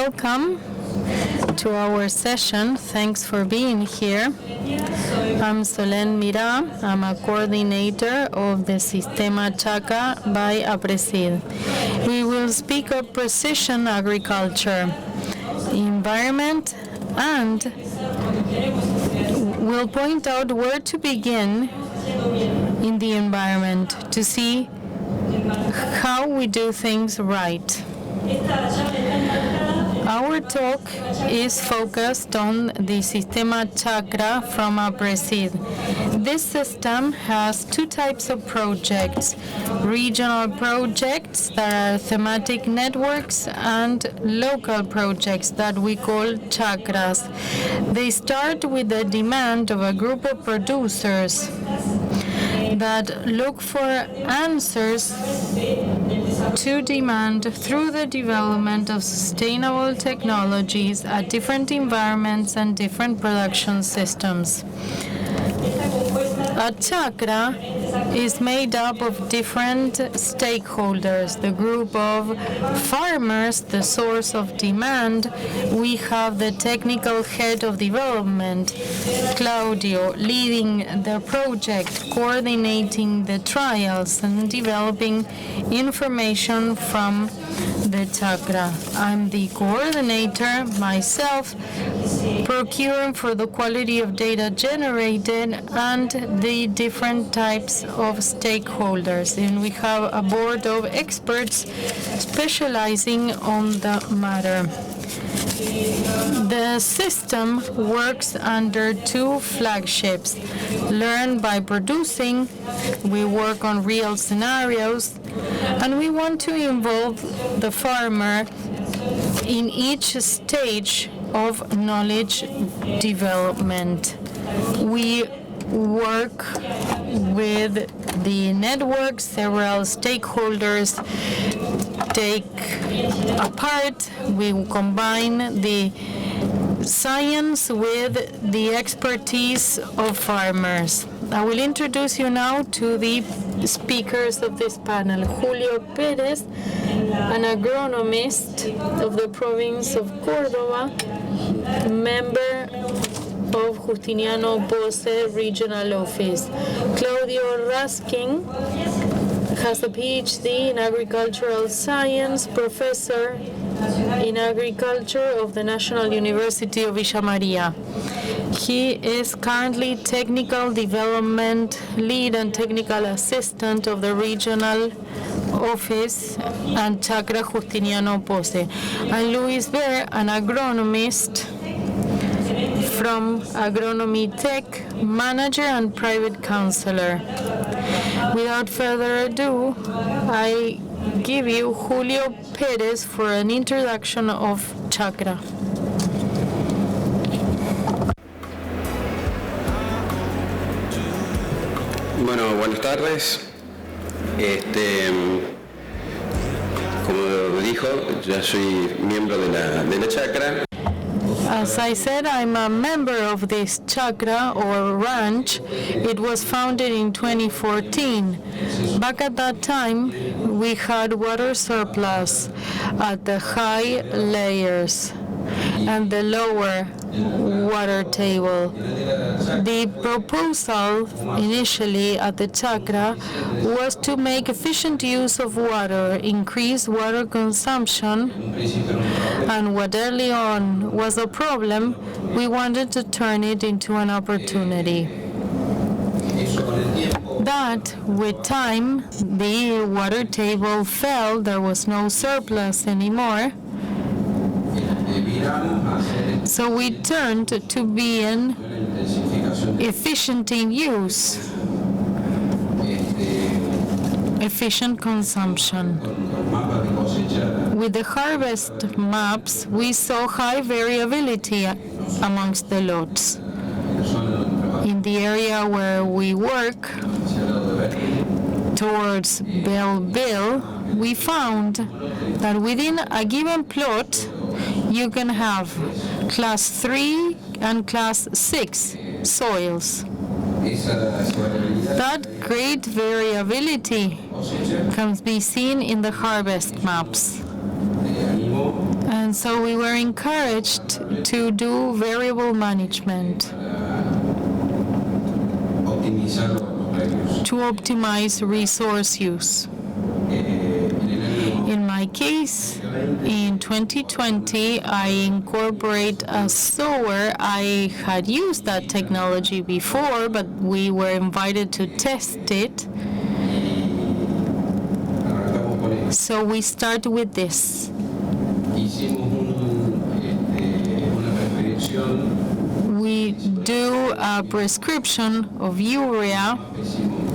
Welcome to our session. Thanks for being here. I'm Solen Mira. I'm a coordinator of the Sistema Chakra by Aapresid. We will speak of precision agriculture, environment, and we'll point out where to begin in the environment to see how we do things right. Our talk is focused on the Sistema Chakra from Aapresid. This system has two types of projects: regional projects that are thematic networks and local projects that we call chakras. They start with the demand of a group of producers that look for answers to demand through the development of sustainable technologies at different environments and different production systems. A chakra is made up of different stakeholders. The group of farmers, the source of demand. We have the technical head of development, Claudio, leading the project, coordinating the trials and developing information from the chakra. I'm the coordinator myself, procuring for the quality of data generated and the different types of stakeholders. And we have a board of experts specializing on the matter. The system works under two flagships. Learn by producing. We work on real scenarios, and we want to involve the farmer in each stage of knowledge development. We work with the network. Several stakeholders take a part. We combine the science with the expertise of farmers. I will introduce you now to the speakers of this panel. Julio Pérez, an agronomist of the province of Córdoba, member of Justiniano Pose Regional Office. Claudio Razquin has a PhD in agricultural science, professor in agriculture of the National University of Villa Maria. He is currently technical development lead and technical assistant of the regional office and Chakra Justiniano Pose. And Luis Ver, an agronomist from Agronomy Tech, manager and private counselor. Without further ado, I give you Julio Pérez for an introduction of chakra. Bueno, buenas tardes. Como dijo, ya soy miembro de la chakra. As I said, I'm a member of this chakra or ranch. It was founded in 2014. Back at that time, we had water surplus at the high layers and the lower water table. The proposal initially at the chakra was to make efficient use of water, increase water consumption, and what early on was a problem, we wanted to turn it into an opportunity. That, with time, the water table fell, there was no surplus anymore. So we turned to being efficient in use, efficient consumption. With the harvest maps, we saw high variability amongst the lots. In the area where we work, towards Belleville, we found that within a given plot, you can have class 3 and class 6 soils. That great variability can be seen in the harvest maps. And so we were encouraged to do variable management to optimize resource use. In my case, in 2020, I incorporate a sower. I had used that technology before, but we were invited to test it. So we start with this. We do a prescription of urea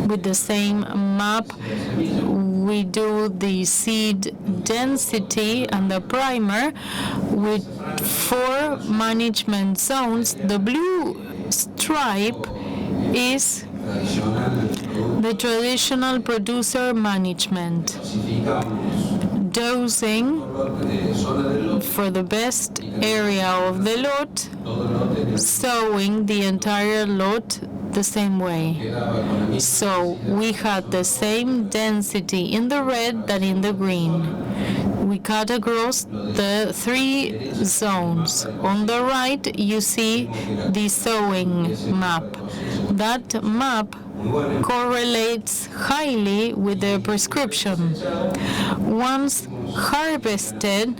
with the same map. We do the seed density and the primer with 4 management zones. The blue stripe is the traditional producer management. Dosing for the best area of the lot, sowing the entire lot the same way. So we had the same density in the red that in the green. We cut across the 3 zones. On the right, you see the sowing map. That map correlates highly with the prescription. Once harvested,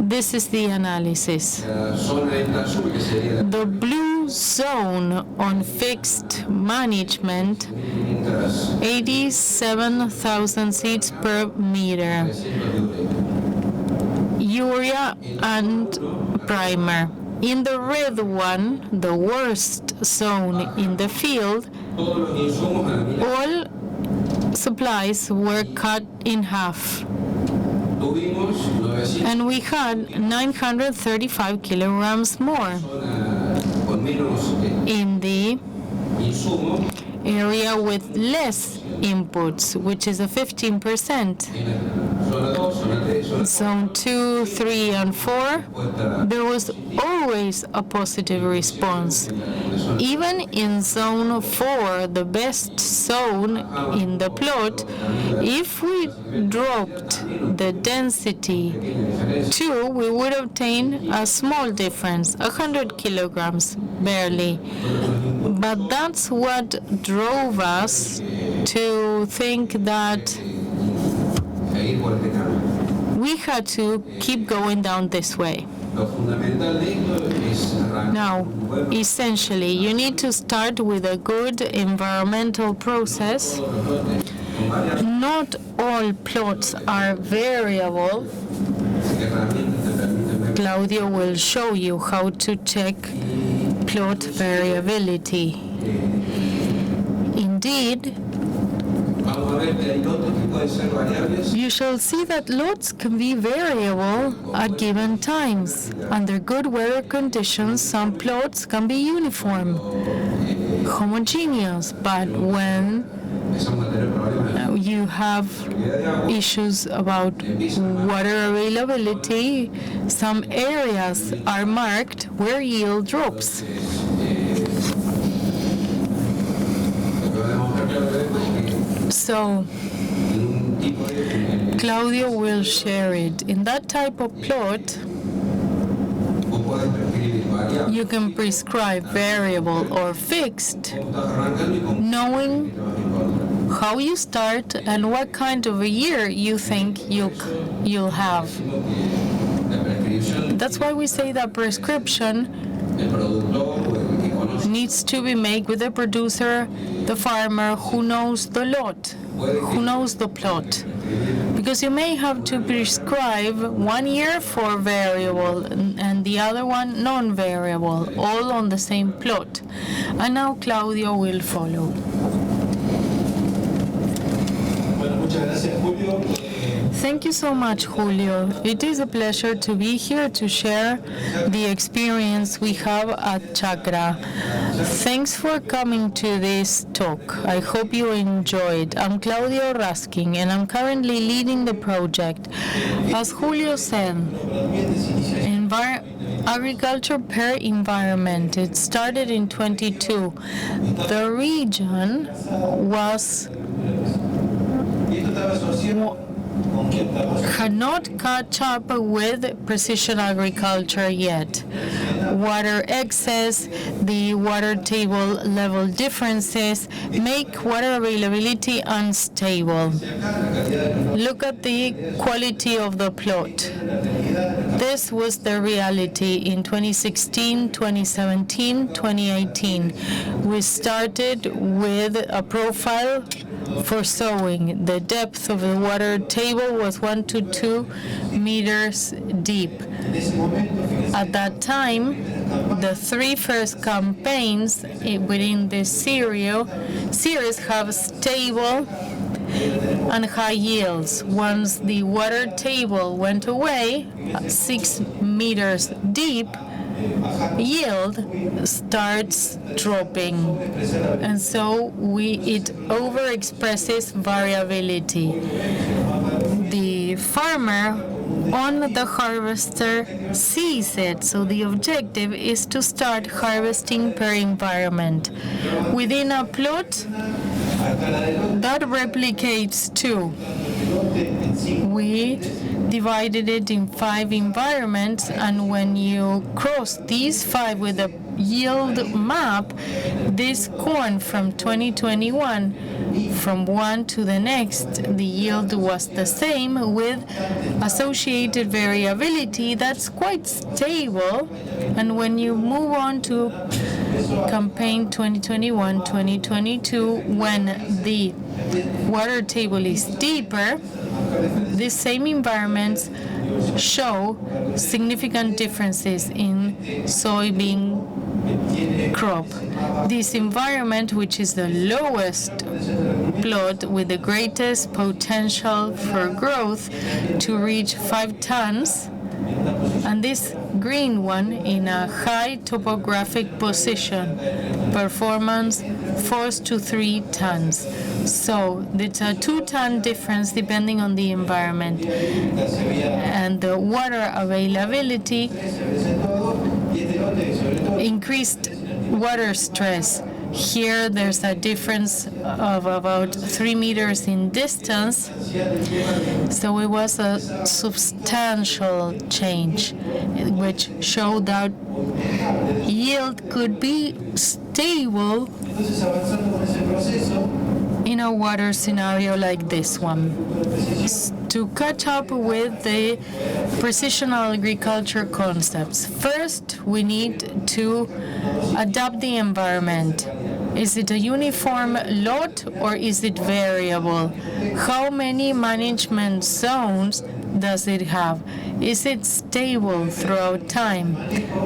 this is the analysis. The blue zone on fixed management, 87,000 seeds per meter. Urea and primer. In the red one, the worst zone in the field, all supplies were cut in half. And we had 935 kilograms more. In the area with less inputs, which is a 15%. Zone 2, 3, and 4, there was always a positive response. Even in zone 4, the best zone in the plot, if we dropped the density 2, we would obtain a small difference, 100 kilograms, barely. But that's what drove us to think that we had to keep going down this way. Now, essentially, you need to start with a good environmental process. Not all plots are variable. Claudio will show you how to check plot variability. Indeed, you shall see that lots can be variable at given times. Under good weather conditions, some plots can be uniform, homogeneous, but when you have issues about water availability, some areas are marked where yield drops. So, Claudio will share it. In that type of plot, you can prescribe variable or fixed, knowing how you start and what kind of a year you think you'll have. That's why we say that prescription needs to be made with the producer, the farmer who knows the lot, who knows the plot. Because you may have to prescribe 1 year for variable and the other one non-variable, all on the same plot. And now Claudio will follow. Thank you so much, Julio. It is a pleasure to be here to share the experience we have at Chakra. Thanks for coming to this talk. I hope you enjoyed. I'm Claudio Razquin, and I'm currently leading the project. As Julio said, agriculture per environment. It started in 22. The region was cannot catch up with precision agriculture yet. Water excess, the water table level differences make water availability unstable. Look at the quality of the plot. This was the reality in 2016, 2017, 2018. We started with a profile for sowing. The depth of the water table was 1 to 2 meters deep. At that time, the 3 first campaigns within this series have stable and high yields. Once the water table went away, 6 meters deep, yield starts dropping, and so it overexpresses variability. The farmer on the harvester sees it, so the objective is to start harvesting per environment. Within a plot, that replicates 2. We divided it in 5 environments, and when you cross these 5 with a yield map, this corn from 2021, from one to the next, the yield was the same with associated variability that's quite stable. And when you move on to campaign 2021-2022, when the water table is deeper, these same environments show significant differences in soybean crop. This environment, which is the lowest plot with the greatest potential for growth to reach 5 tons, and this green one in a high topographic position, performance 4 to 3 tons. So it's a 2-ton difference depending on the environment. And the water availability increased water stress. Here there's a difference of about 3 meters in distance, so it was a substantial change, which showed that yield could be stable in a water scenario like this one. To catch up with the precision agriculture concepts, first we need to adapt the environment. Is it a uniform lot or is it variable? How many management zones does it have? Is it stable throughout time?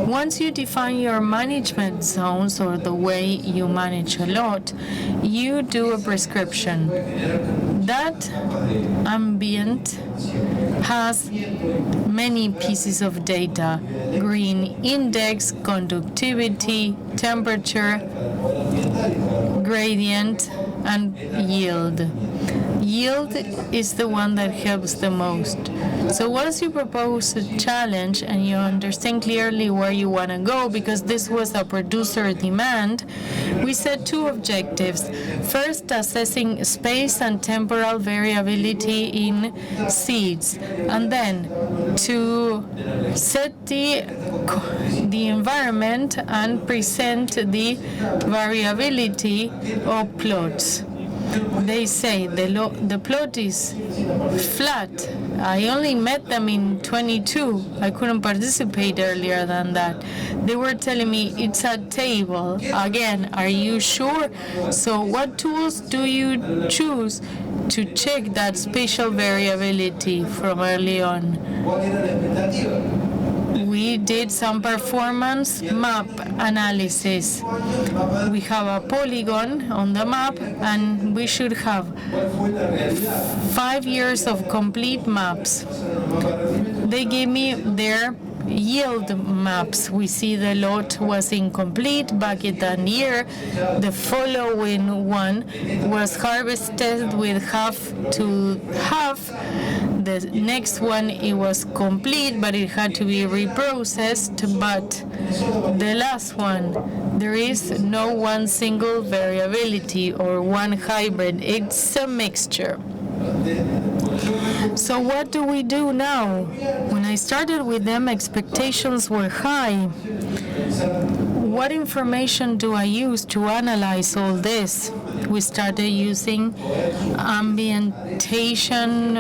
Once you define your management zones or the way you manage a lot, you do a prescription. That ambient has many pieces of data: green index, conductivity, temperature, gradient, and yield. Yield is the one that helps the most. So once you propose a challenge and you understand clearly where you want to go, because this was a producer demand, we set 2 objectives. First, assessing space and temporal variability in seeds, and then to set the environment and present the variability of plots. They say the plot is flat. I only met them in 22. I couldn't participate earlier than that. They were telling me it's a table. Again, are you sure? So what tools do you choose to check that spatial variability from early on? We did some performance map analysis. We have a polygon on the map, and we should have 5 years of complete maps. They gave me their yield maps. We see the lot was incomplete back in that year. The following one was harvested with half to half. The next one, it was complete, but it had to be reprocessed. But the last one, there is no one single variability or one hybrid. It's a mixture. So what do we do now? When I started with them, expectations were high. What information do I use to analyze all this? We started using ambientation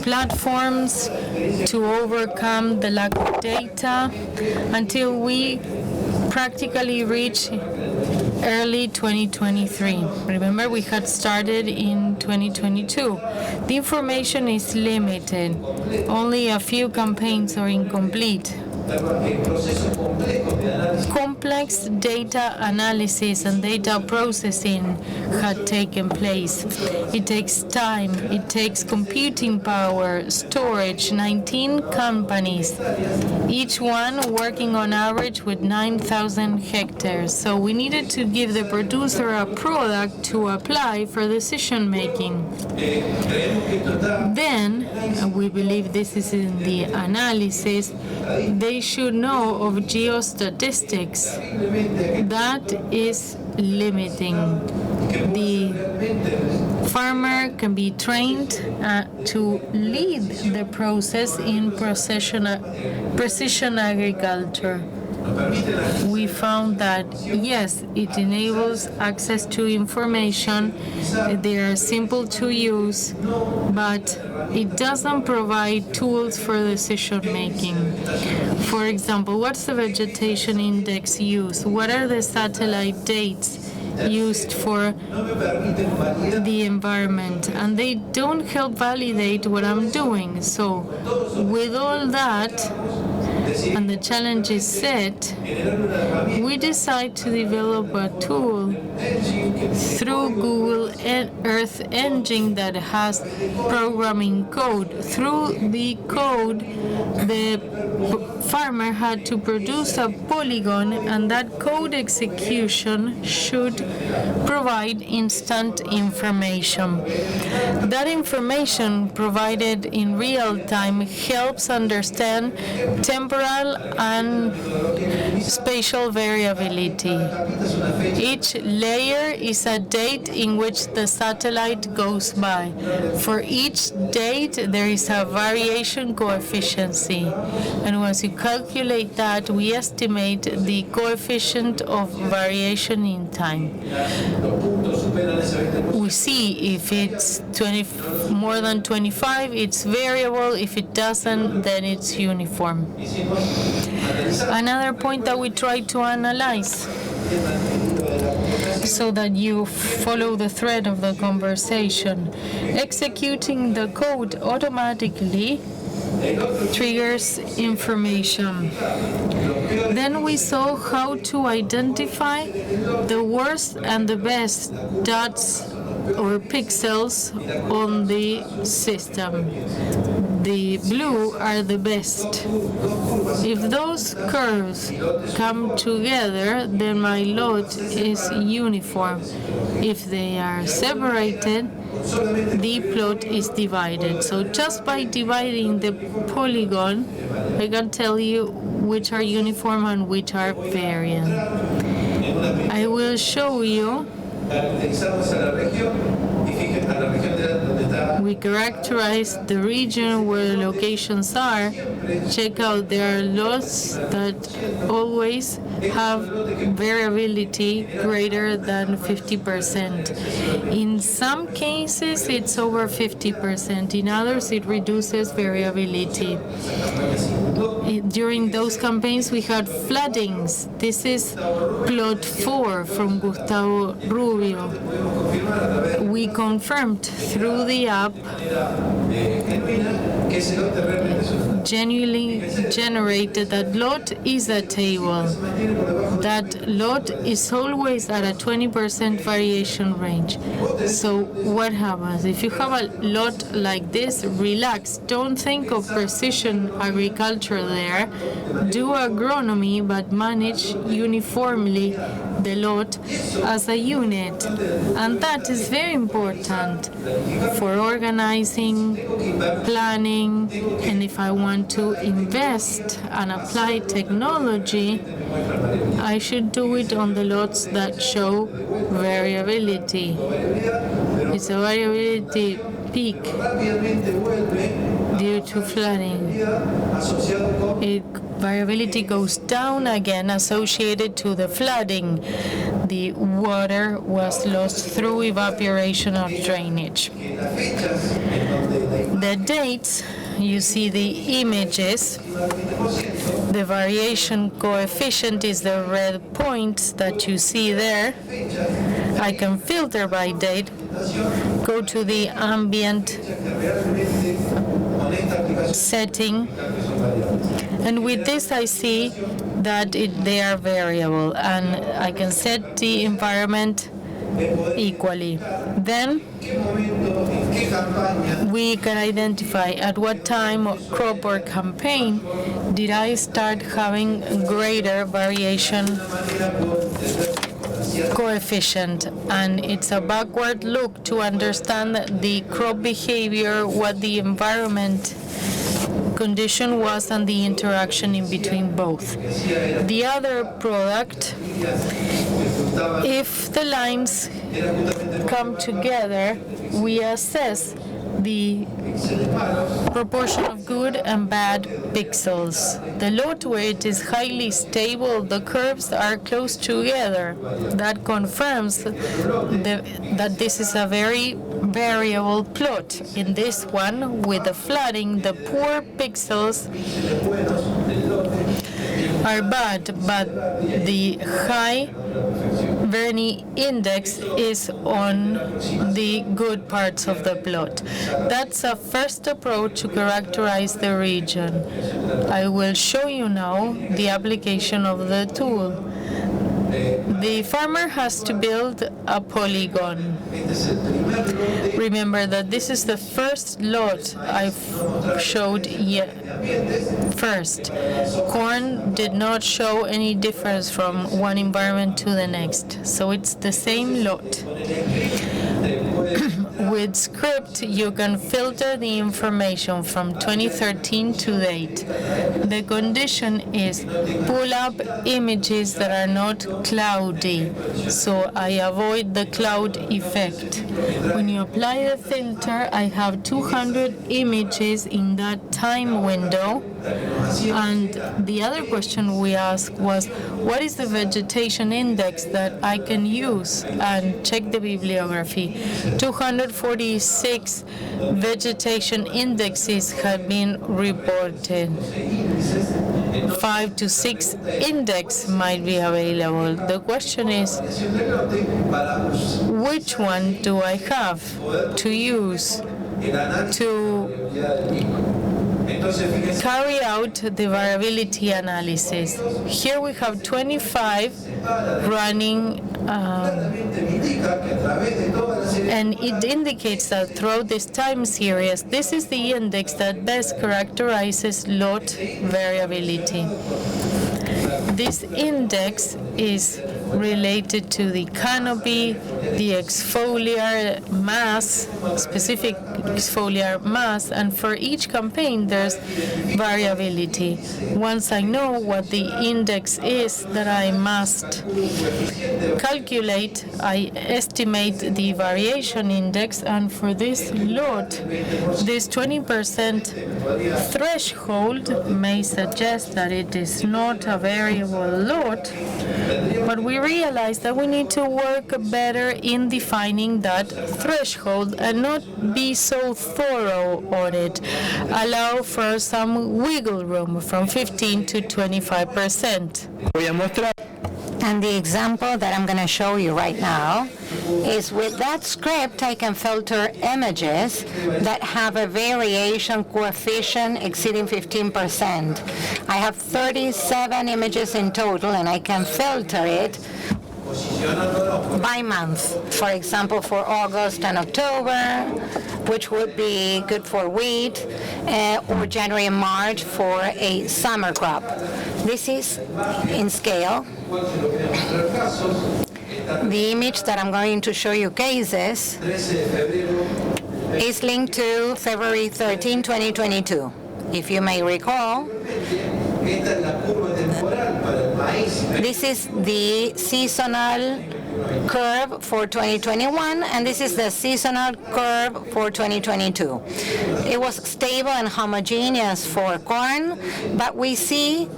platforms to overcome the lack of data until we practically reached early 2023. Remember, we had started in 2022. The information is limited. Only a few campaigns are incomplete. Complex data analysis and data processing had taken place. It takes time, it takes computing power, storage, 19 companies, each one working on average with 9,000 hectares. So we needed to give the producer a product to apply for decision making. Then, and we believe this is in the analysis, they should know of geostatistics. That is limiting. The farmer can be trained to lead the process in precision agriculture. We found that, yes, it enables access to information, they are simple to use, but it doesn't provide tools for decision making. For example, what's the vegetation index used? What are the satellite dates used for the environment? And they don't help validate what I'm doing. So with all that, and the challenge is set, we decide to develop a tool through Google Earth Engine that has programming code. Through the code, the farmer had to produce a polygon, and that code execution should provide instant information. That information provided in real time helps understand temporal and spatial variability. Each layer is a date in which the satellite goes by. For each date, there is a variation coefficient. And once you calculate that, we estimate the coefficient of variation in time. We see if it's more than 25, it's variable. If it doesn't, then it's uniform. Another point that we try to analyze, so that you follow the thread of the conversation. Executing the code automatically triggers information. Then we saw how to identify the worst and the best dots or pixels on the system. The blue are the best. If those curves come together, then my lot is uniform. If they are separated, the plot is divided. So just by dividing the polygon, I can tell you which are uniform and which are variant. I will show you. We characterize the region where the locations are. Check out, there are lots that always have variability greater than 50%. In some cases, it's over 50%. In others, it reduces variability. During those campaigns, we had floodings. This is plot 4 from Gustavo Rubio. We confirmed through the app genuinely generated that lot is a table. That lot is always at a 20% variation range. So what happens? If you have a lot like this, relax. Don't think of precision agriculture there. Do agronomy, but manage uniformly the lot as a unit. And that is very important for organizing, planning, and if I want to invest and apply technology, I should do it on the lots that show variability. It's a variability peak due to flooding. Variability goes down again associated to the flooding. The water was lost through evaporation or drainage. The dates, you see the images. The variation coefficient is the red points that you see there. I can filter by date, go to the ambient setting, and with this I see that they are variable, and I can set the environment equally. Then we can identify at what time, crop or campaign, did I start having greater variation coefficient, and it's a backward look to understand the crop behavior, what the environment condition was, and the interaction in between both. The other product, if the lines come together, we assess the proportion of good and bad pixels. The lot where it is highly stable, the curves are close together. That confirms that this is a very variable plot. In this one, with the flooding, the poor pixels are bad, but the high Verri index is on the good parts of the plot. That's a first approach to characterize the region. I will show you now the application of the tool. The farmer has to build a polygon. Remember that this is the first lot I've showed first. Corn did not show any difference from one environment to the next, so it's the same lot. With script, you can filter the information from 2013 to date. The condition is pull up images that are not cloudy, so I avoid the cloud effect. When you apply the filter, I have 200 images in that time window. And the other question we asked was, what is the vegetation index that I can use? And check the bibliography. 246 vegetation indexes have been reported. 5 to 6 index might be available. The question is, which one do I have to use to carry out the variability analysis? Here we have 25 running, and it indicates that throughout this time series, this is the index that best characterizes lot variability. This index is related to the canopy, the exfoliar mass, specific exfoliar mass, and for each campaign there's variability. Once I know what the index is that I must calculate, I estimate the variation index, and for this lot, this 20% threshold may suggest that it is not a variable lot, but we realize that we need to work better in defining that threshold and not be so thorough on it. Allow for some wiggle room from 15 to 25%. And the example that I'm going to show you right now is with that script, I can filter images that have a variation coefficient exceeding 15%. I have 37 images in total, and I can filter it by month. For example, for August and October, which would be good for wheat, or January and March for a summer crop. This is in scale. The image that I'm going to show you cases is linked to February 13, 2022. If you may recall, this is the seasonal curve for 2021, and this is the seasonal curve for 2022. It was stable and homogeneous for corn, but we see,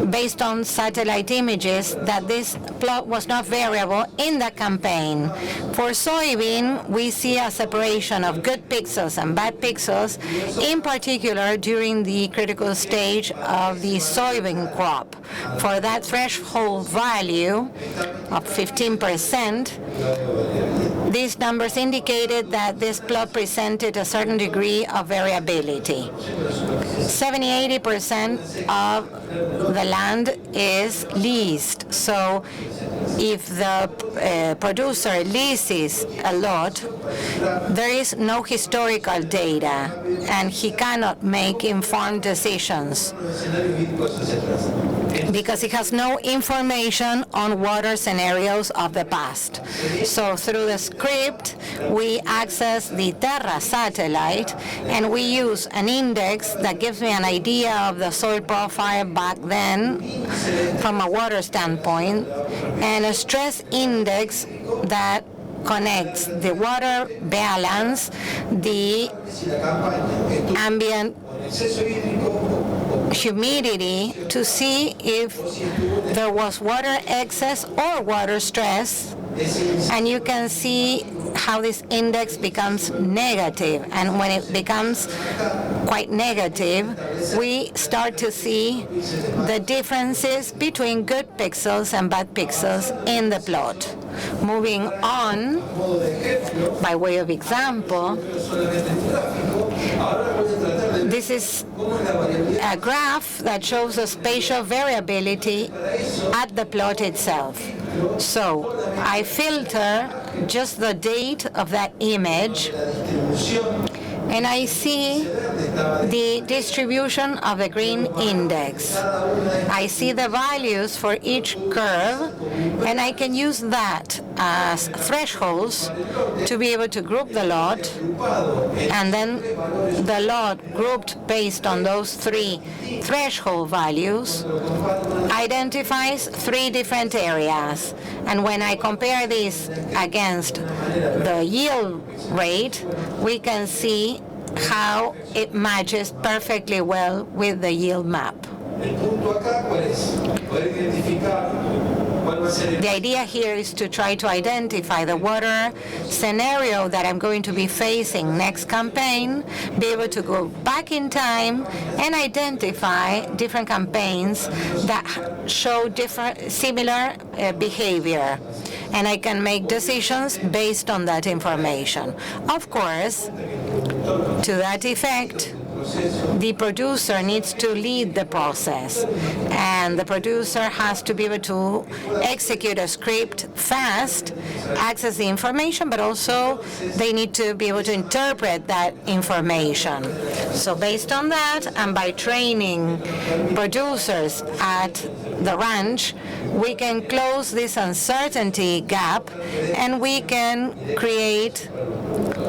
based on satellite images, that this plot was not variable in the campaign. For soybean, we see a separation of good pixels and bad pixels, in particular during the critical stage of the soybean crop. For that threshold value of 15%, these numbers indicated that this plot presented a certain degree of variability. 70-80% of the land is leased, so if the producer leases a lot, there is no historical data, and he cannot make informed decisions because he has no information on water scenarios of the past. So through the script, we access the Terra satellite, and we use an index that gives me an idea of the soil profile back then from a water standpoint, and a stress index that connects the water balance, the ambient humidity, to see if there was water excess or water stress, and you can see how this index becomes negative. And when it becomes quite negative, we start to see the differences between good pixels and bad pixels in the plot. Moving on, by way of example, this is a graph that shows the spatial variability at the plot itself. So I filter just the date of that image, and I see the distribution of the green index. I see the values for each curve, and I can use that as thresholds to be able to group the lot, and then the lot grouped based on those three threshold values identifies three different areas. And when I compare this against the yield rate, we can see how it matches perfectly well with the yield map. The idea here is to try to identify the water scenario that I'm going to be facing next campaign, be able to go back in time and identify different campaigns that show similar behavior. And I can make decisions based on that information. Of course, to that effect, the producer needs to lead the process, and the producer has to be able to execute a script fast, access the information, but also they need to be able to interpret that information. So based on that, and by training producers at the ranch, we can close this uncertainty gap, and we can create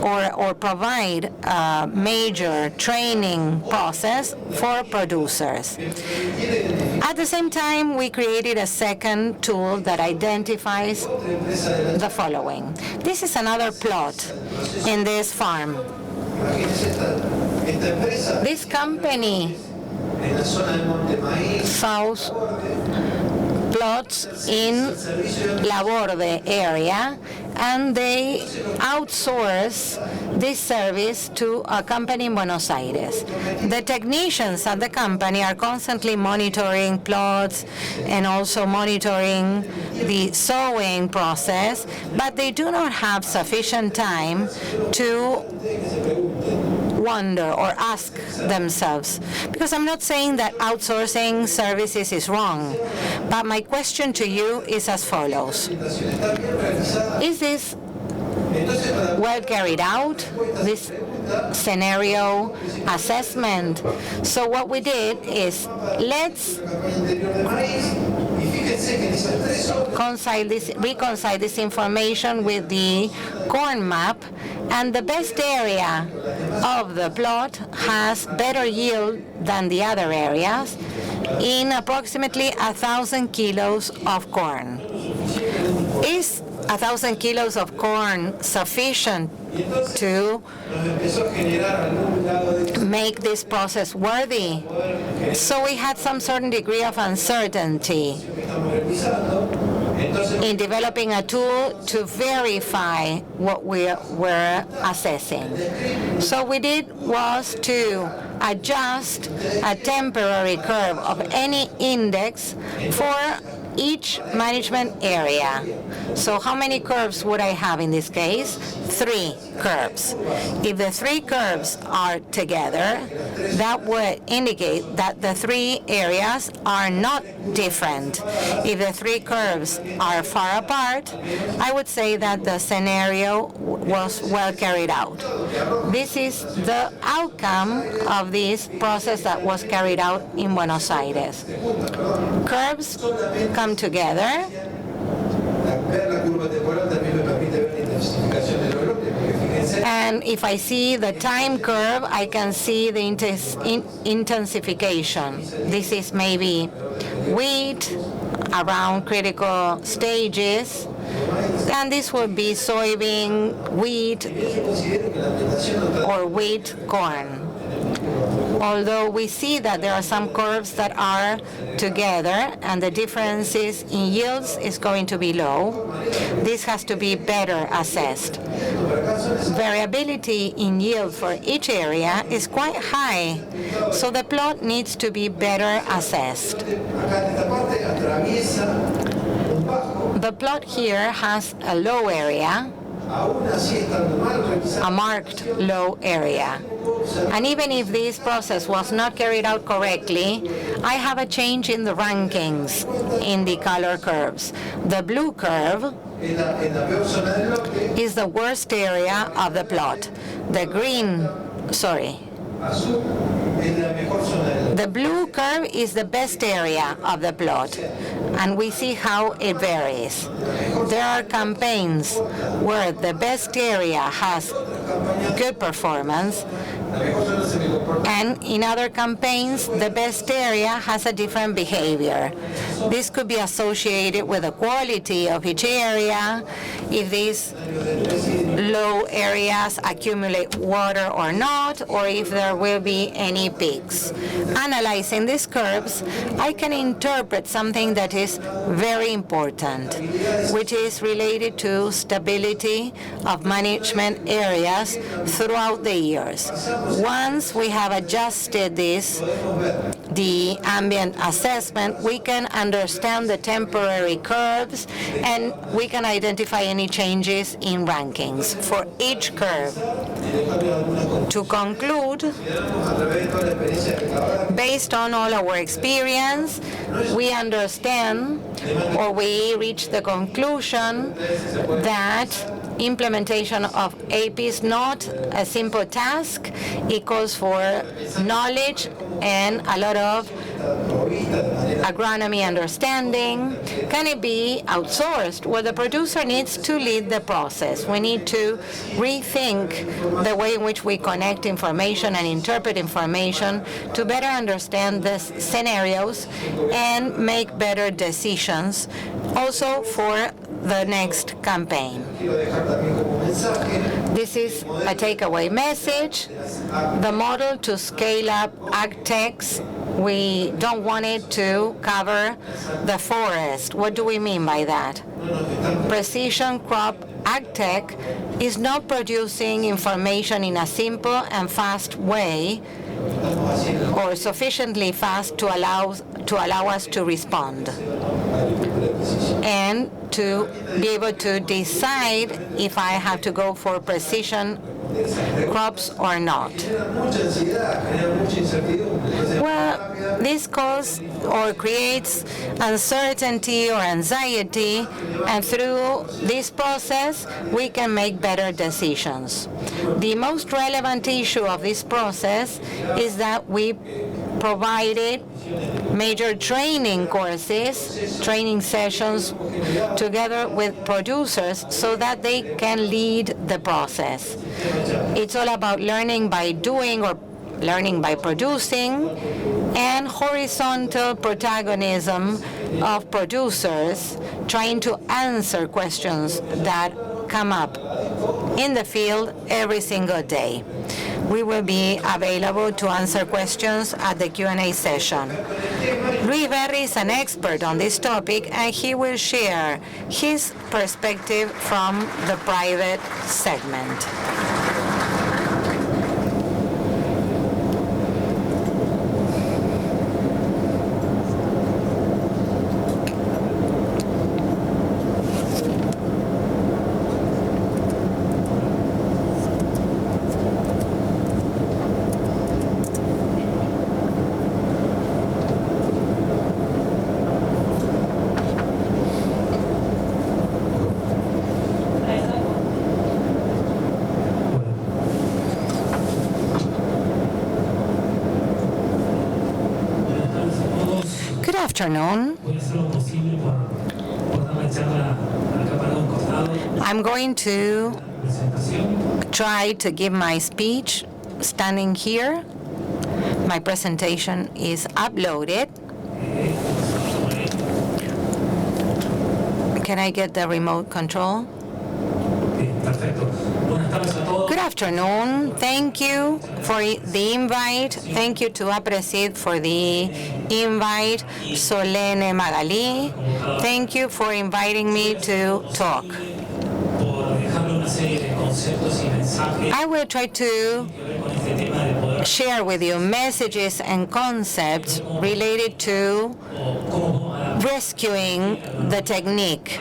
or provide a major training process for producers. At the same time, we created a second tool that identifies the following. This is another plot in this farm. This company sows plots in La Borde area, and they outsource this service to a company in Buenos Aires. The technicians at the company are constantly monitoring plots and also monitoring the sowing process, but they do not have sufficient time to wonder or ask themselves, because I'm not saying that outsourcing services is wrong, but my question to you is as follows. Is this well carried out, this scenario assessment? So what we did is, let's reconcile this information with the corn map, and the best area of the plot has better yield than the other areas in approximately 1,000 kilos of corn. Is 1,000 kilos of corn sufficient to make this process worthy? So we had some certain degree of uncertainty in developing a tool to verify what we were assessing. So we did was to adjust a temporary curve of any index for each management area. So how many curves would I have in this case? 3 curves. If the 3 curves are together, that would indicate that the 3 areas are not different. If the 3 curves are far apart, I would say that the scenario was well carried out. This is the outcome of this process that was carried out in Buenos Aires. Curves come together, and if I see the time curve, I can see the intensification. This is maybe wheat around critical stages, and this would be soybean, wheat, or wheat corn. Although we see that there are some curves that are together and the differences in yields is going to be low, this has to be better assessed. Variability in yield for each area is quite high, so the plot needs to be better assessed. The plot here has a low area, a marked low area. And even if this process was not carried out correctly, I have a change in the rankings in the color curves. The blue curve is the worst area of the plot. The blue curve is the best area of the plot, and we see how it varies. There are campaigns where the best area has good performance, and in other campaigns, the best area has a different behavior. This could be associated with the quality of each area, if these low areas accumulate water or not, or if there will be any peaks. Analyzing these curves, I can interpret something that is very important, which is related to stability of management areas throughout the years. Once we have adjusted this, the ambient assessment, we can understand the temporary curves, and we can identify any changes in rankings for each curve. To conclude, based on all our experience, we understand, or we reach the conclusion that implementation of AP is not a simple task. It calls for knowledge and a lot of agronomy understanding. Can it be outsourced? Well, the producer needs to lead the process. We need to rethink the way in which we connect information and interpret information to better understand the scenarios and make better decisions, also for the next campaign. This is a takeaway message. The model to scale up AgTechs, we don't want it to cover the forest. What do we mean by that? Precision crop AgTech is not producing information in a simple and fast way, or sufficiently fast to allow us to respond and to be able to decide if I have to go for precision crops or not. Well, this causes or creates uncertainty or anxiety, and through this process, we can make better decisions. The most relevant issue of this process is that we provided major training courses, training sessions together with producers so that they can lead the process. It's all about learning by doing or learning by producing, and horizontal protagonism of producers trying to answer questions that come up in the field every single day. We will be available to answer questions at the Q&A session. Verri is an expert on this topic, and he will share his perspective from the private segment. Afternoon. I'm going to try to give my speech standing here. My presentation is uploaded. Can I get the remote control? Good afternoon. Thank you for the invite. Thank you to Aapresid for the invite. Solene Magali, thank you for inviting me to talk. I will try to share with you messages and concepts related to rescuing the technique.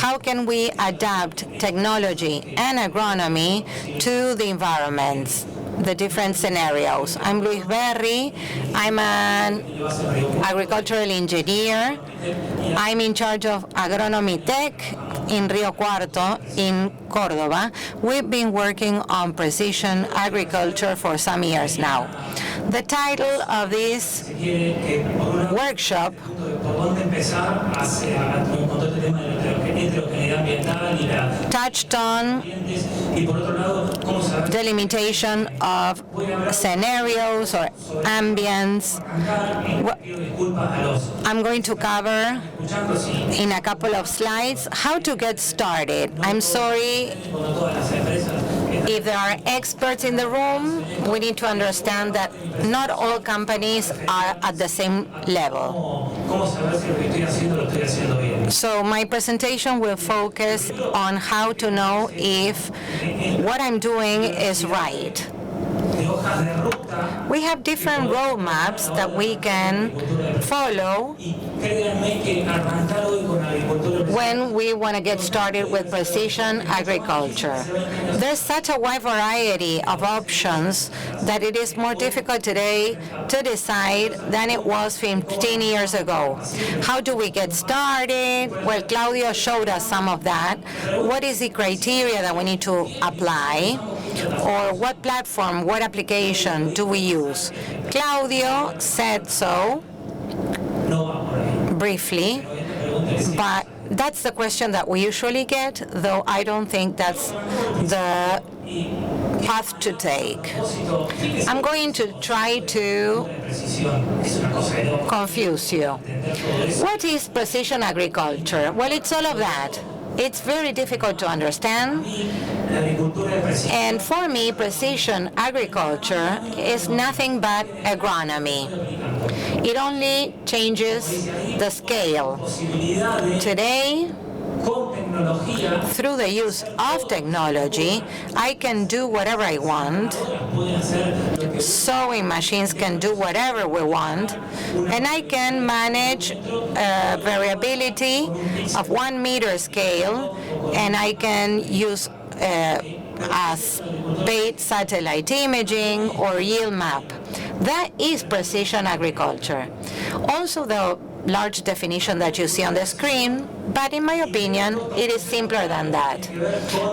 How can we adapt technology and agronomy to the environments, the different scenarios? I'm Verri. I'm an agricultural engineer. I'm in charge of agronomy tech in Rio Cuarto in Córdoba. We've been working on precision agriculture for some years now. The title of this workshop touched on delimitation of scenarios or ambients. I'm going to cover in a couple of slides how to get started. I'm sorry if there are experts in the room. We need to understand that not all companies are at the same level. So my presentation will focus on how to know if what I'm doing is right. We have different roadmaps that we can follow when we want to get started with precision agriculture. There's such a wide variety of options that it is more difficult today to decide than it was 15 years ago. How do we get started? Well, Claudio showed us some of that. What is the criteria that we need to apply? Or what platform, what application do we use? Claudio said so briefly, but that's the question that we usually get, though I don't think that's the path to take. I'm going to try to confuse you. What is precision agriculture? Well, it's all of that. It's very difficult to understand. And for me, precision agriculture is nothing but agronomy. It only changes the scale. Today, through the use of technology, I can do whatever I want. Sowing machines can do whatever we want. And I can manage variability of 1 meter scale, and I can use as paid satellite imaging or yield map. That is precision agriculture. Also, the large definition that you see on the screen, but in my opinion, it is simpler than that.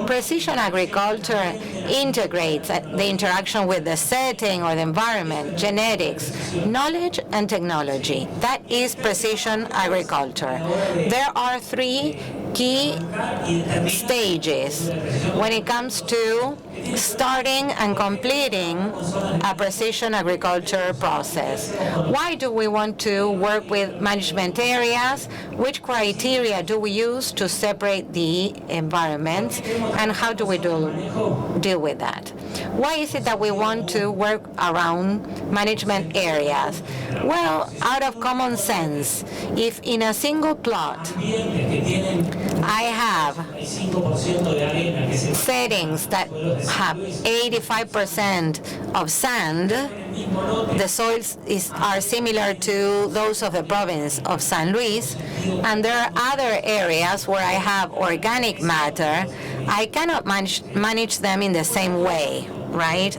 Precision agriculture integrates the interaction with the setting or the environment, genetics, knowledge, and technology. That is precision agriculture. There are 3 key stages when it comes to starting and completing a precision agriculture process. Why do we want to work with management areas? Which criteria criteria do we use to separate the environments, and how do we deal with that? Why is it that we want to work around management areas? Well, out of common sense, if in a single plot I have settings that have 85% of sand, the soils are similar to those of the province of San Luis, and there are other areas where I have organic matter. I cannot manage them in the same way, right?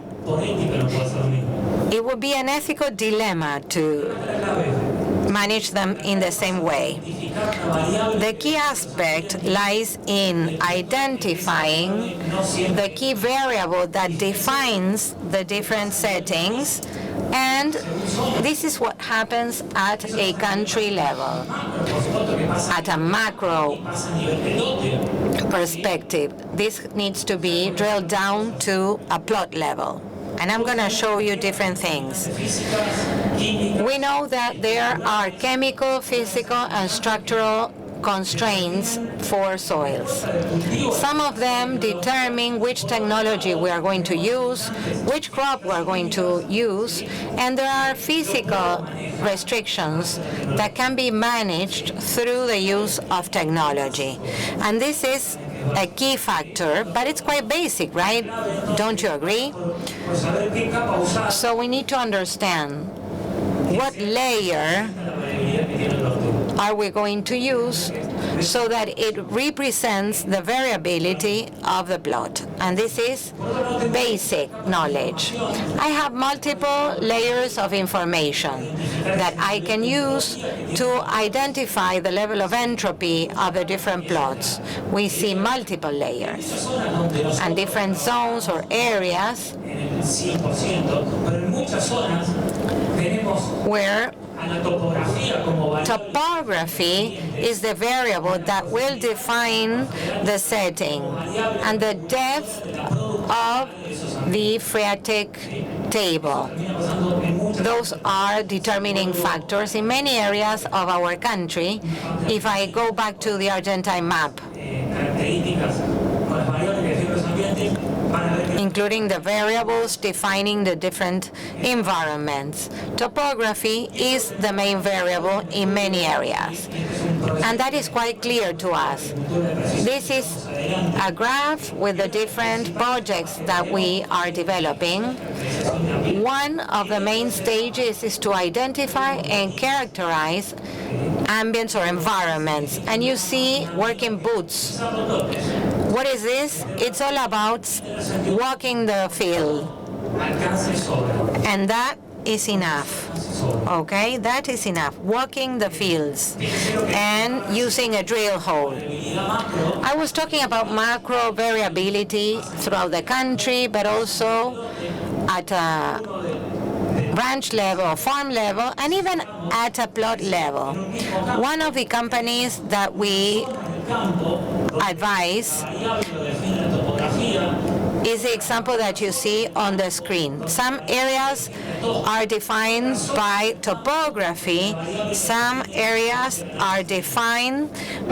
It would be an ethical dilemma to manage them in the same way. The key aspect lies in identifying the key variable that defines the different settings, and this is what happens at a country level, at a macro perspective. This needs to be drilled down to a plot level. And I'm going to show you different things. We know that there are chemical, physical, and structural constraints for soils. Some of them determine which technology we are going to use, which crop we are going to use, and there are physical restrictions that can be managed through the use of technology. And this is a key factor, but it's quite basic, right? Don't you agree? So we need to understand what layer are we going to use so that it represents the variability of the plot. And this is basic knowledge. I have multiple layers of information that I can use to identify the level of entropy of the different plots. We see multiple layers and different zones or areas where topography is the variable that will define the setting and the depth of the phreatic table. Those are determining factors in many areas of our country. If I go back to the Argentine map, including the variables defining the different environments. Topography is the main variable in many areas, and that is quite clear to us. This is a graph with the different projects that we are developing. One of the main stages is to identify and characterize ambients or environments, and you see working boots. What is this? It's all about walking the field, and that is enough. Okay, that is enough. Walking the fields and using a drill hole. I was talking about macro variability throughout the country, but also at a branch level, farm level, and even at a plot level. One of the companies that we advise is the example that you see on the screen. Some areas are defined by topography, some areas are defined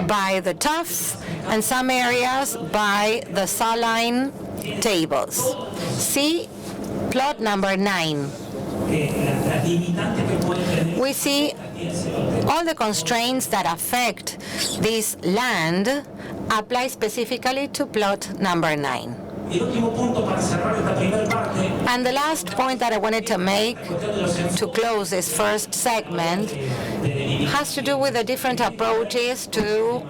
by the tuff, and some areas by the saline tables. See plot number 9. We see all the constraints that affect this land apply specifically to plot number 9. And the last point that I wanted to make to close this first segment has to do with the different approaches to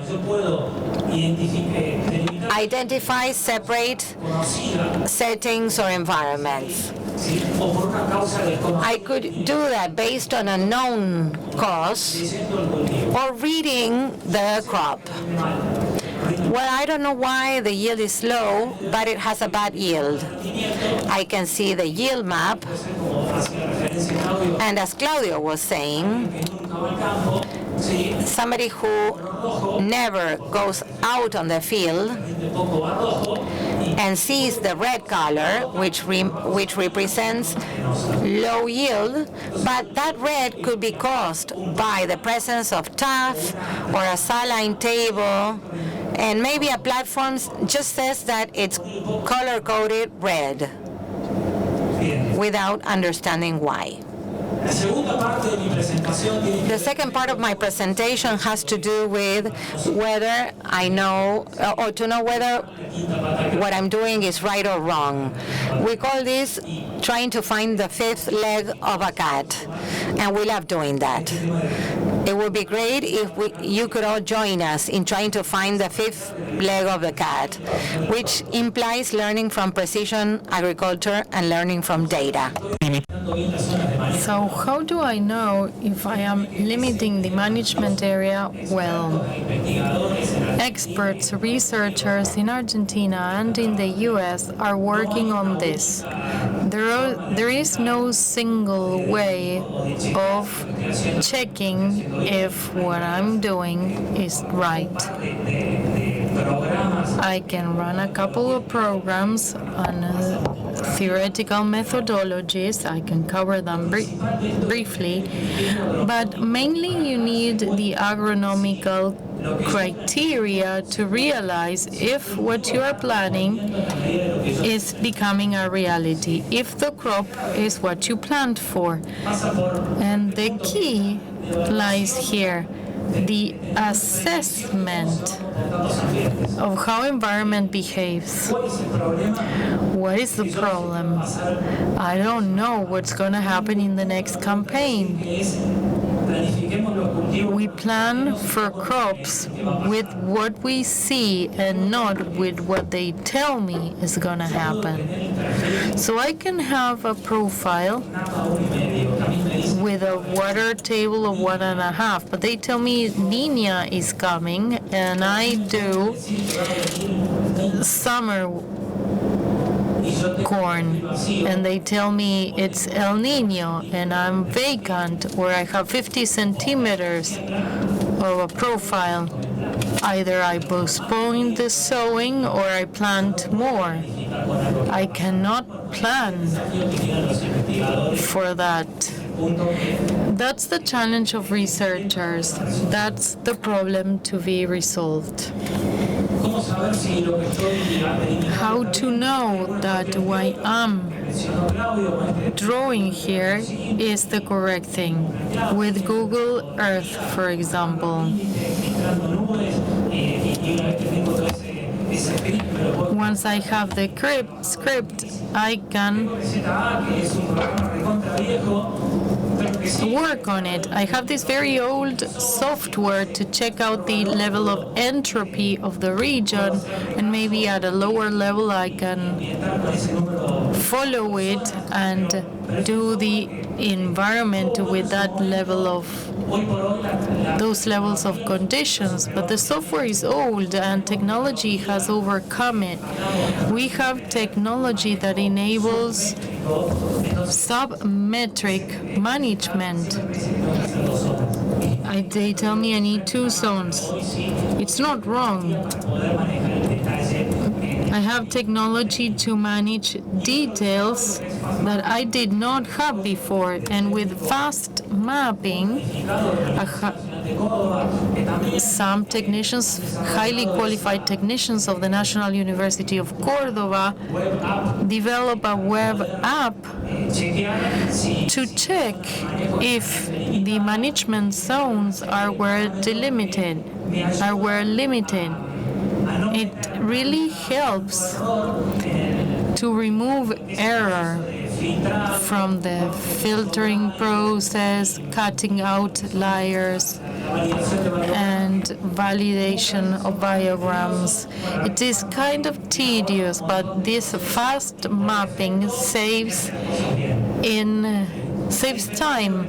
identify separate settings or environments. I could do that based on a known cause or reading the crop. Well, I don't know why the yield is low, but it has a bad yield. I can see the yield map, and as Claudio was saying, somebody who never goes out on the field and sees the red color, which represents low yield, but that red could be caused by the presence of tuff or a saline table, and maybe a platform just says that it's color-coded red without understanding why. The second part of my presentation has to do with whether I know, or to know whether what I'm doing is right or wrong. We call this trying to find the fifth leg of a cat, and we love doing that. It would be great if you could all join us in trying to find the fifth leg of the cat, which implies learning from precision agriculture and learning from data. So how do I know if I am limiting the management area well? Experts, researchers in Argentina and in the US are working on this. There is no single way of checking if what I'm doing is right. I can run a couple of programs on theoretical methodologies. I can cover them briefly, but mainly you need the agronomical criteria to realize if what you are planning is becoming a reality, if the crop is what you planned for. And the key lies here, the assessment of how environment behaves. What is the problem? I don't know what's going to happen in the next campaign. We plan for crops with what we see and not with what they tell me is going to happen. So I can have a profile with a water table of 1.5, but they tell me Niña is coming, and I do summer corn, and they tell me it's El Nino, and I'm vacant, or I have 50 centimeters of a profile. Either I postpone the sowing or I plant more. I cannot plan for that. That's the challenge of researchers. That's the problem to be resolved. How to know that what I'm drawing here is the correct thing? With Google Earth, for example. Once I have the script, I can work on it. I have this very old software to check out the level of entropy of the region, and maybe at a lower level I can follow it and do the environment with that level of those levels of conditions. But the software is old and technology has overcome it. We have technology that enables sub-metric management. They tell me I need 2 zones. It's not wrong. I have technology to manage details that I did not have before, and with fast mapping, some technicians, highly qualified technicians of the National University of Córdoba, develop a web app to check if the management zones are where delimited, are where limited. It really helps to remove error from the filtering process, cutting out liars, and validation of biograms. It is kind of tedious, but this fast mapping saves time,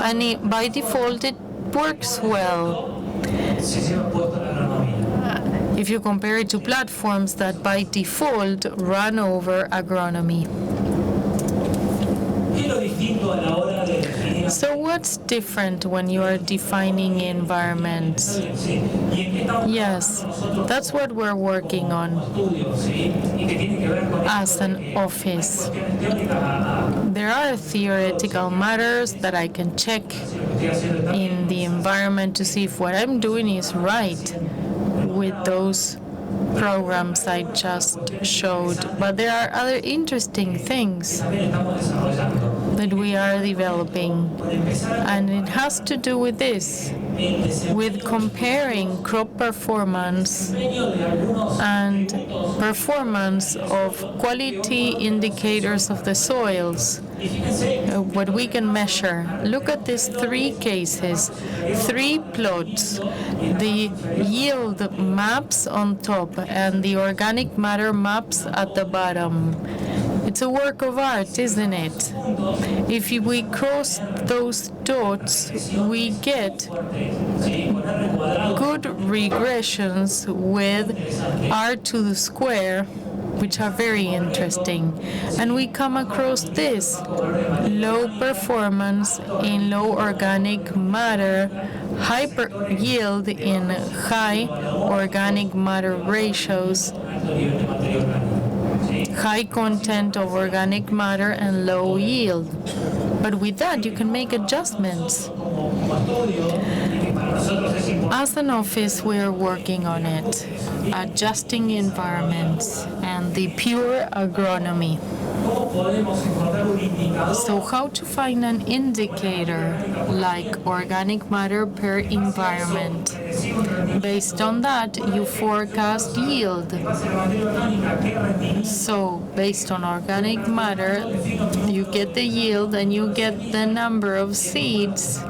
and by default it works well. If you compare it to platforms that by default run over agronomy. So what's different when you are defining environments? Yes, that's what we're working on as an office. There are theoretical matters that I can check in the environment to see if what I'm doing is right with those programs I just showed. But there are other interesting things that we are developing, and it has to do with this, with comparing crop performance and performance of quality indicators of the soils, what we can measure. Look at these three cases, three plots, the yield maps on top and the organic matter maps at the bottom. It's a work of art, isn't it? If we cross those dots, we get good regressions with r to the square, which are very interesting. And we come across this low performance in low organic matter, high yield in high organic matter ratios, high content of organic matter and low yield. But with that, you can make adjustments. As an office, we are working on it, adjusting environments and the pure agronomy. So how to find an indicator like organic matter per environment? Based on that, you forecast yield. So based on organic matter, you get the yield and you get the number of seeds,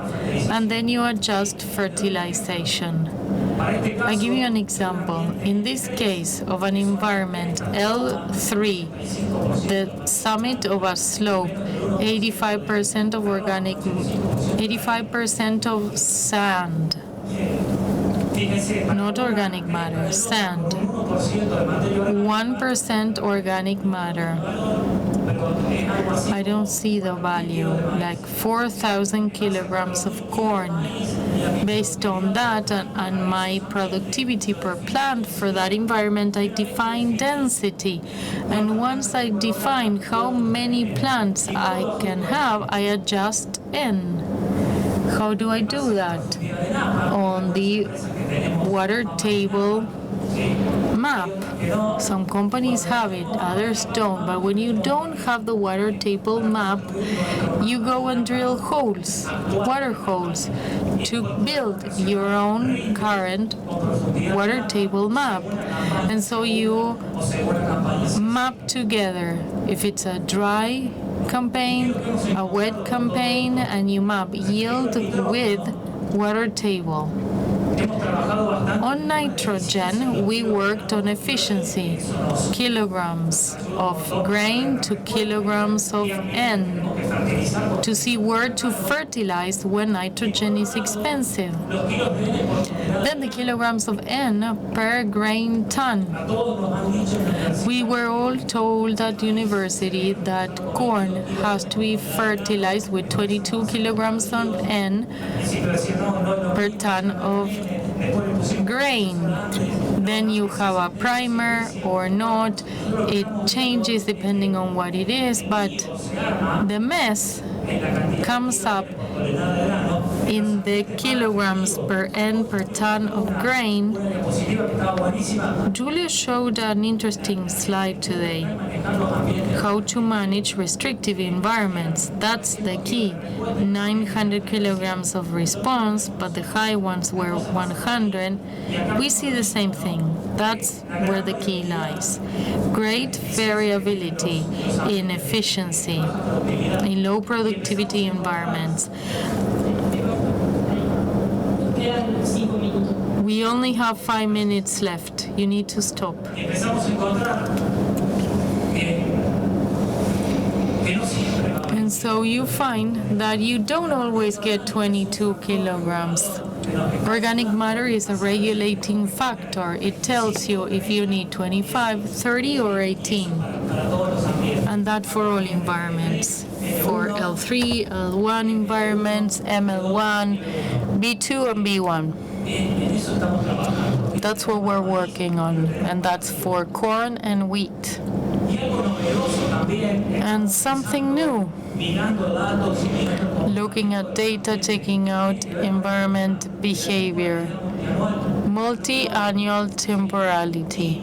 and then you adjust fertilization. I give you an example. In this case of an environment L3, the summit of a slope, 85% of organic, 85% of sand, not organic matter, sand, 1% organic matter. I don't see the value, like 4,000 kilograms of corn. Based on that and my productivity per plant for that environment, I define density. And once I define how many plants I can have, I adjust N. How do I do that? On the water table map. Some companies have it, others don't. But when you don't have the water table map, you go and drill holes, water holes, to build your own current water table map. And so you map together if it's a dry campaign, a wet campaign, and you map yield with water table. On nitrogen, we worked on efficiency, kilograms of grain to kilograms of N, to see where to fertilize when nitrogen is expensive. Then the kilograms of N per grain ton. We were all told at university that corn has to be fertilized with 22 kilograms of N per ton of grain. Then you have a primer or not. It changes depending on what it is, but the mess comes up in the kilograms per N per ton of grain. Julio showed an interesting slide today. How to manage restrictive environments. That's the key. 900 kilograms of response, but the high ones were 100. We see the same thing. That's where the key lies. Great variability in efficiency in low productivity environments. We only have 5 minutes left. You need to stop. And so you find that you don't always get 22 kilograms. Organic matter is a regulating factor. It tells you if you need 25, 30, or 18. And that for all environments. for L3, L1 environments, ML1, B2, and B1. That's what we're working on, and that's for corn and wheat. And something new, looking at data, taking out environment behavior, multi-annual temporality.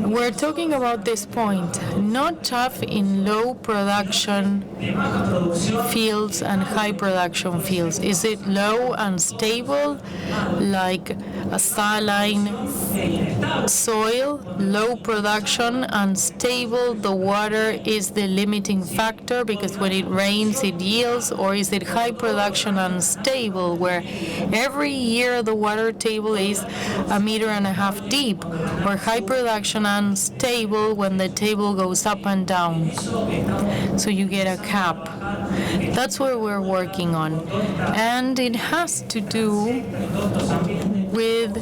We're talking about this point, not tough in low production fields and high production fields. Is it low and stable, like a saline soil, low production and stable? The water is the limiting factor because when it rains it yields, or is it high production and stable, where every year the water table is 1.5 meters deep, or high production and stable when the table goes up and down, so you get a cap. That's what we're working on, and it has to do with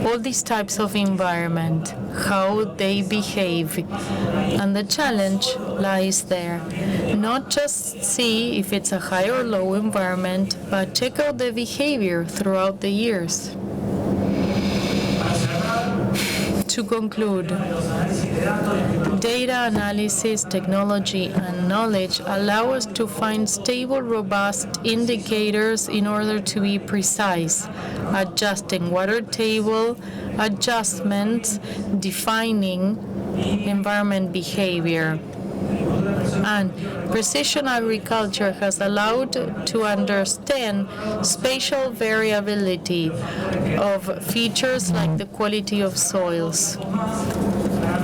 all these types of environment, how they behave, and the challenge lies there. Not just see if it's a high or low environment, but check out the behavior throughout the years. To conclude, data analysis, technology, and knowledge allow us to find stable, robust indicators in order to be precise, adjusting water table adjustments, defining environment behavior. And precision agriculture has allowed to understand spatial variability of features like the quality of soils.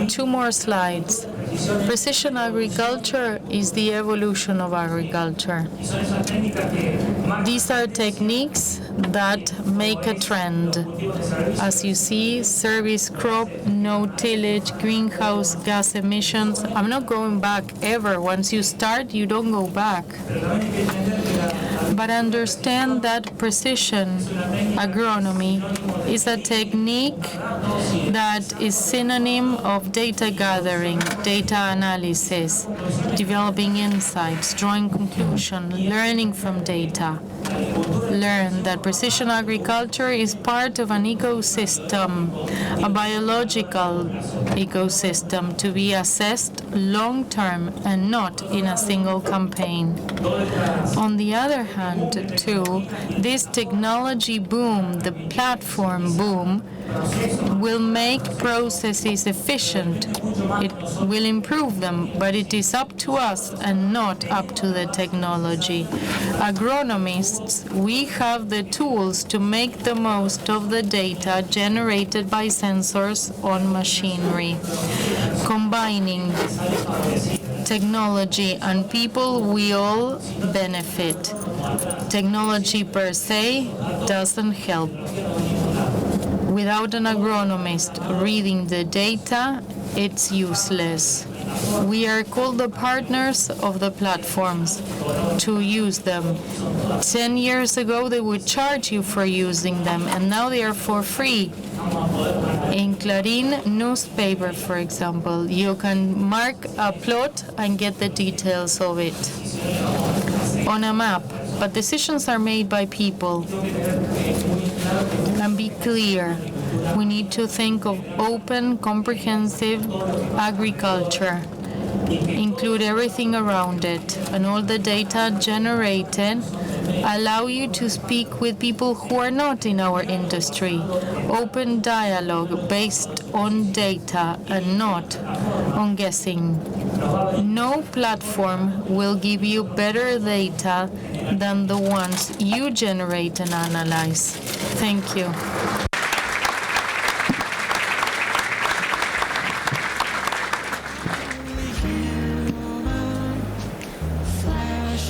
2 more slides. Precision agriculture is the evolution of agriculture. These are techniques that make a trend. As you see, service crop, no tillage, greenhouse gas emissions. I'm not going back ever. Once you start, you don't go back. But understand that precision agronomy is a technique that is synonym of data gathering, data analysis, developing insights, drawing conclusions, learning from data. Learn that precision agriculture is part of an ecosystem, a biological ecosystem to be assessed long-term and not in a single campaign. On the other hand, too, this technology boom, the platform boom, will make processes efficient. It will improve them, but it is up to us and not up to the technology. Agronomists, we have the tools to make the most of the data generated by sensors on machinery. Combining technology and people, we all benefit. Technology per se doesn't help. Without an agronomist reading the data, it's useless. We are called the partners of the platforms to use them. 10 years ago, they would charge you for using them, and now they are for free. In Clarín newspaper, for example, you can mark a plot and get the details of it on a map, but decisions are made by people. And be clear, we need to think of open, comprehensive agriculture. Include everything around it, and all the data generated allow you to speak with people who are not in our industry. Open dialogue based on data and not on guessing. No platform will give you better data than the ones you generate and analyze. Thank you.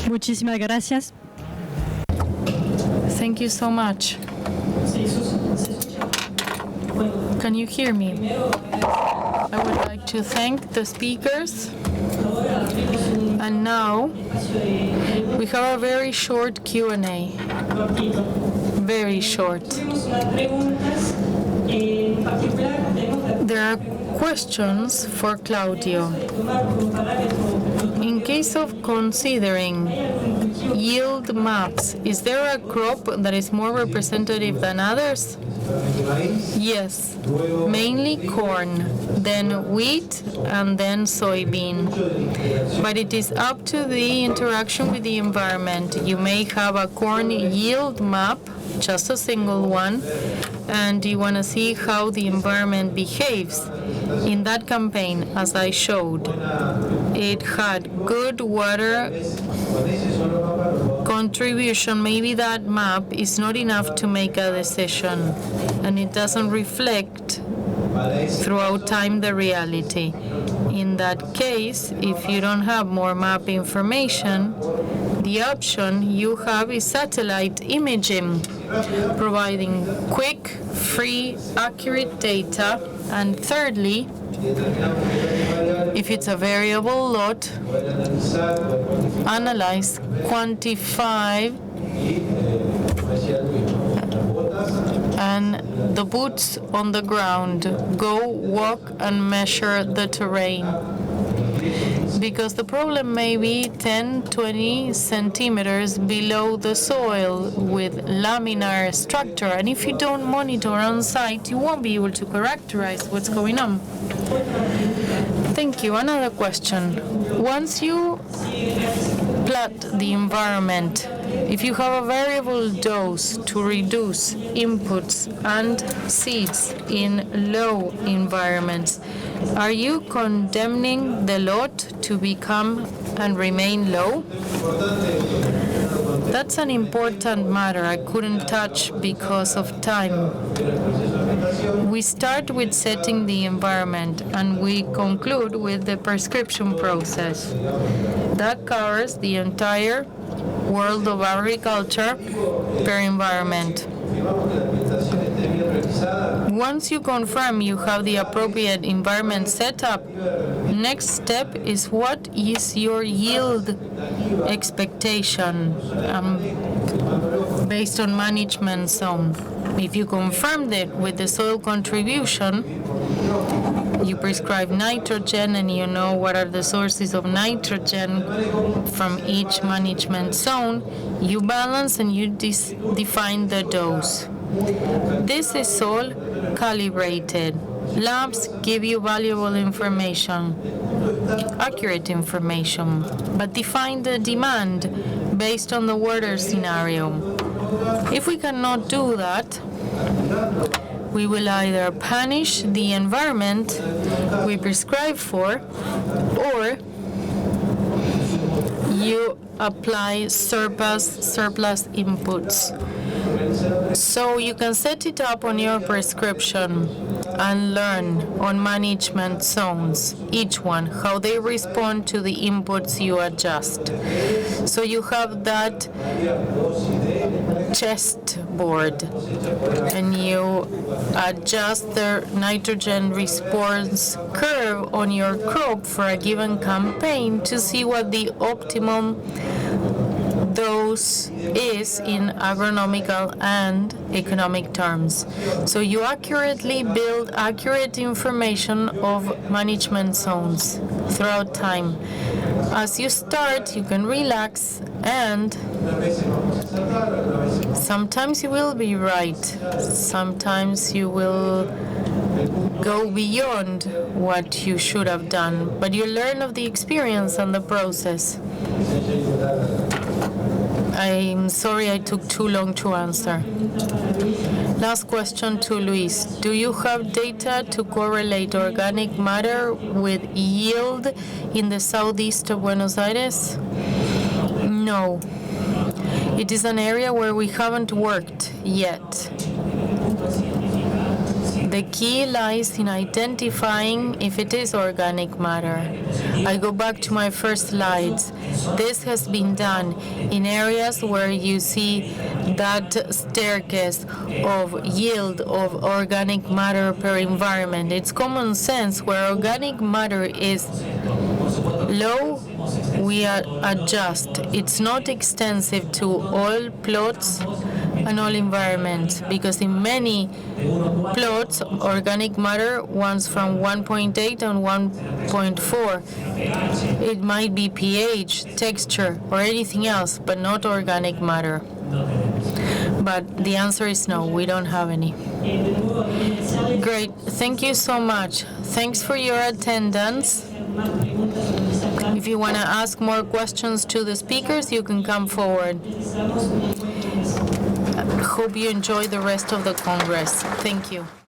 Muchísimas gracias. Thank you so much. Can you hear me? I would like to thank the speakers. And now we have a very short Q&A. Very short. There are Questions for Claudio. In case of considering yield maps, is there a crop that is more representative than others? Yes, mainly corn, then wheat, and then soybean. But it is up to the interaction with the environment. You may have a corn yield map, just a single one, and you want to see how the environment behaves. In that campaign, as I showed, it had good water contribution. Maybe that map is not enough to make a decision, and it doesn't reflect throughout time the reality. In that case, if you don't have more map information, the option you have is satellite imaging, providing quick, free, accurate data. And thirdly, if it's a variable lot, analyze, quantify, and the boots on the ground. Go walk and measure the terrain. Because the problem may be 10, 20 centimeters below the soil with laminar structure. And if you don't monitor on site, you won't be able to characterize what's going on. Thank you. Another question. Once you plot the environment, if you have a variable dose to reduce inputs and seeds in low environments, are you condemning the lot to become and remain low? That's an important matter I couldn't touch because of time. We start with setting the environment and we conclude with the prescription process. That covers the entire world of agriculture per environment. Once you confirm you have the appropriate environment set up, next step is what is your yield expectation based on management zone. If you confirmed it with the soil contribution, you prescribe nitrogen and you know what are the sources of nitrogen from each management zone, you balance and you define the dose. This is all calibrated. Labs give you valuable information, accurate information, but define the demand based on the water scenario. If we cannot do that, we will either punish the environment we prescribe for, or you apply surplus inputs. So you can set it up on your prescription and learn on management zones, each one, how they respond to the inputs you adjust. So you have that chessboard and you adjust the nitrogen response curve on your crop for a given campaign to see what the optimum dose is in agronomical and economic terms. So you accurately build accurate information of management zones throughout time. As you start, you can relax, and sometimes you will be right. Sometimes you will go beyond what you should have done, but you learn of the experience and the process. I'm sorry I took too long to answer. Last question to Luis. Do you have data to correlate organic matter with yield in the southeast of Buenos Aires? No. It is an area where we haven't worked yet. The key lies in identifying if it is organic matter. I go back to my first slides. This has been done in areas where you see that staircase of yield of organic matter per environment. It's common sense. Where organic matter is low, we adjust. It's not extensive to all plots an all environment, because in many plots, organic matter runs from 1.8 and 1.4. It might be pH, texture, or anything else, but not organic matter. But the answer is no, we don't have any. Great, thank you so much. Thanks for your attendance. If you want to ask more questions to the speakers, you can come forward. Hope you enjoy the rest of the Congress. Thank you.